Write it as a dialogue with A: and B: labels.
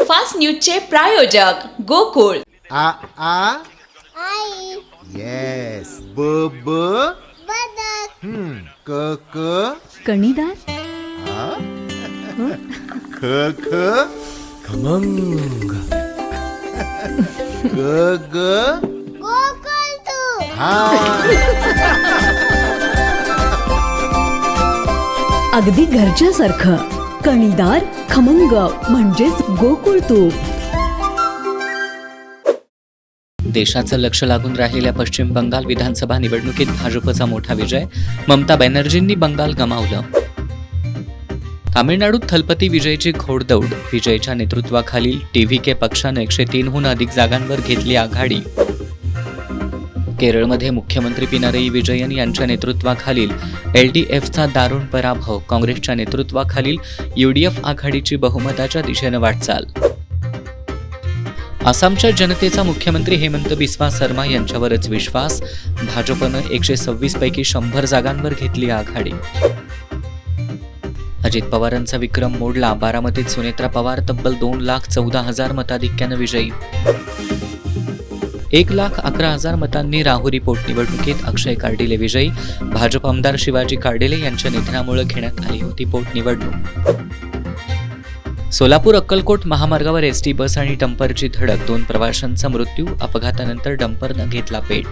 A: Fast न्यूजचे प्रायोजक गोकुळ.
B: आ आ
C: आई
B: yes ब ब
C: बदक
B: क क
D: कणीदार,
B: ख ख
E: खमंग.
B: ग ग
C: गोकुळ तू
B: हा
D: अगदी घरच्यासारखं. कणीदार, खमंग म्हणजेच गोकुळ तूप.
F: देशाचं लक्ष लागून राहिलेल्या पश्चिम बंगाल विधानसभा निवडणुकीत भाजपचा मोठा विजय. ममता बॅनर्जींनी बंगाल गमावलं. तामिळनाडूत थलपती विजयची घोडदौड. विजयच्या नेतृत्वाखालील टीव्हीके पक्षानं 103हून अधिक जागांवर घेतली आघाडी. केरळमध्ये मुख्यमंत्री पिनाराई विजयन यांच्या नेतृत्वाखालील LDFचा दारुण पराभव. काँग्रेसच्या नेतृत्वाखालील UDF आघाडीची बहुमताच्या दिशेनं वाटचाल. आसामच्या जनतेचा मुख्यमंत्री हेमंत बिस्वा शर्मा यांच्यावरच विश्वास. भाजपनं 126 पैकी 100 जागांवर घेतली आघाडी. अजित पवारांचा विक्रम मोडला. बारामतीत सुनेत्रा पवार तब्बल 2,14,000 मताधिक्यानं विजयी. 1,11,000 मतांनी राहुरी पोटनिवडणुकीत अक्षय कार्डिले विजयी. भाजप आमदार शिवाजी कार्डिले यांच्या निधनामुळे घेण्यात आली होती पोटनिवडणूक. सोलापूर अक्कलकोट महामार्गावर SD बस आणि डंपरची धडक. 2 प्रवाशांचा मृत्यू. अपघातानंतर डंपरनं घेतला पेट.